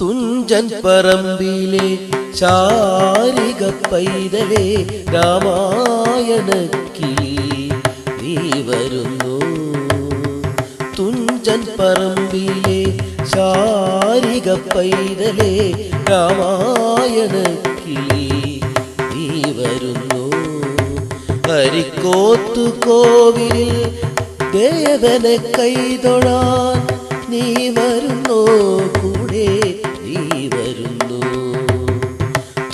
തുഞ്ചൻ പറമ്പിലെ ചാരിക പൈതലേ രാമായണക്കിളി നീ വരുന്നു. തുഞ്ചൻ പറമ്പിലെ ചാരിക പൈതലേ രാമായണക്കിളി നീ വരുന്നു. ഹരിക്കോത്തു കോവിലിൽ ദേവനെ കൈതൊഴാൻ നീ വരുന്നു. കൂടെ നീ വരുന്നു.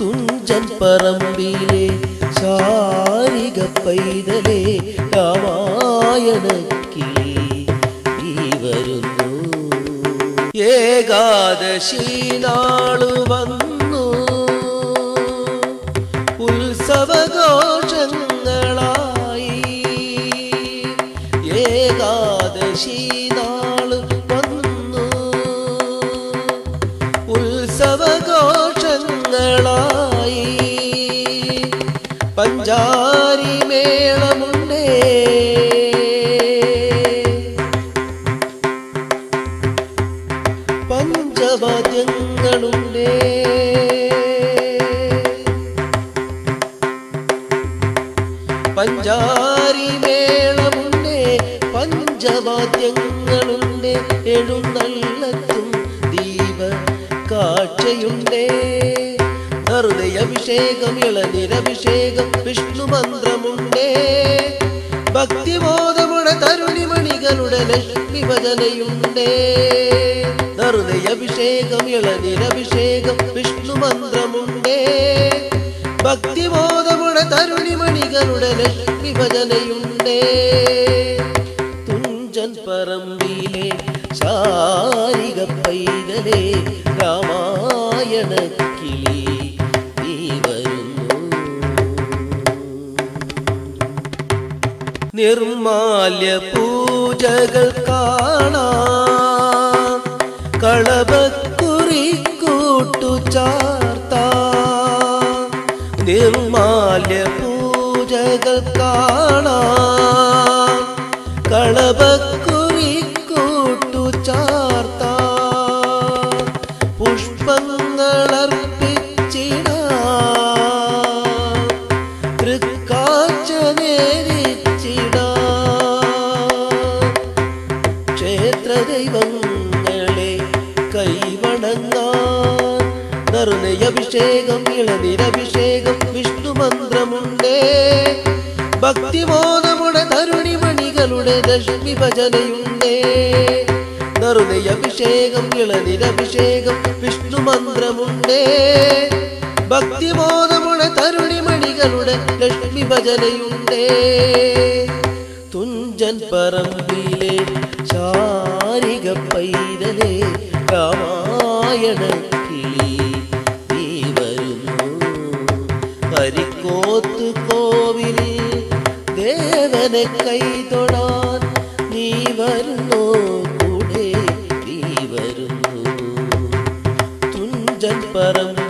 തുഞ്ചൻ പറമ്പിലെ ചാരിക പൈതലേ രാമായണക്കിളി നീ വരുന്നു. ഏകാദശി നാളു വന്നു ഉത്സവഘോഷങ്ങളായി. ഏകാദശി നാളു വന്നു ഉത്സവഘോഷങ്ങളായി. പഞ്ചാരി മേളമുണ്ടേ പഞ്ചവാദ്യങ്ങളുണ്ടേ. പഞ്ചാരി മേളമുണ്ടേ പഞ്ചവാദ്യങ്ങളുണ്ട്. എഴുന്നള്ളത്തും ദീപ കാഴ്ചയുണ്ടേ. ഹൃദയാഭിഷേകം ഇളനിരഭിഷേകം വിഷ്ണു മന്ത്രമുണ്ടേ. ഭക്തിബോധമുടെ തരുണിമണികളുടെ ലക്ഷ്മി ഭജനയുണ്ടേ. ഹൃദയാഭിഷേകം ഇളനിരഭിഷേകം വിഷ്ണു മന്ത്രമുണ്ടേ. ഭക്തിബോധമുടെ തരുണിമണികളുടെ ലക്ഷ്മി ഭജനയുണ്ടേ. തുഞ്ചൻ പറമ്പിലെ ചാരിക പൈതലേ രാമായണക്കിളി നീ വരുന്നു. നിർമാല്യ പൂജകൾ കാണാൻ കളഭക്കുറി കൂട്ടുചാർത്താൻ. നിർമാല്യ പൂജകൾ കാണാൻ കളഭക്കുറി കൂട്ടുചാർത്താൻ. പുഷ്പങ്ങളർപ്പിച്ചിടാൻ തൃക്കാഴ്ച നേരിച്ചിടാൻ. ക്ഷേത്രദൈവങ്ങളെ കൈവണങ്ങാൻ ഹൃദയാഭിഷേകം ഇളനിരഭിഷേകം വിഷ്ണു മന്ത്രമുണ്ടേ. ഭക്തിബോധമുടെ തരുണിമണികളുടെ ലക്ഷ്മി ഭജനയുണ്ടേ. ഹൃദയാഭിഷേകം ഇളനിരഭിഷേകം വിഷ്ണു മന്ത്രമുണ്ടേ. ഭക്തിബോധമുടെ തരുണിമണികളുടെ ലക്ഷ്മി ഭജനയുണ്ടേ. തുഞ്ചൻ പറമ്പിലെ ചാരിക പൈതലേ രാമായണക്കിളി നീ വരുന്നു. ഹരിക്കോത്തു കോവിലിൽ ദേവനെ കൈതൊഴാൻ നീ വരുന്നു. കൂടെ നീ വരുന്നു. തുഞ്ചൻ പറമ്പ്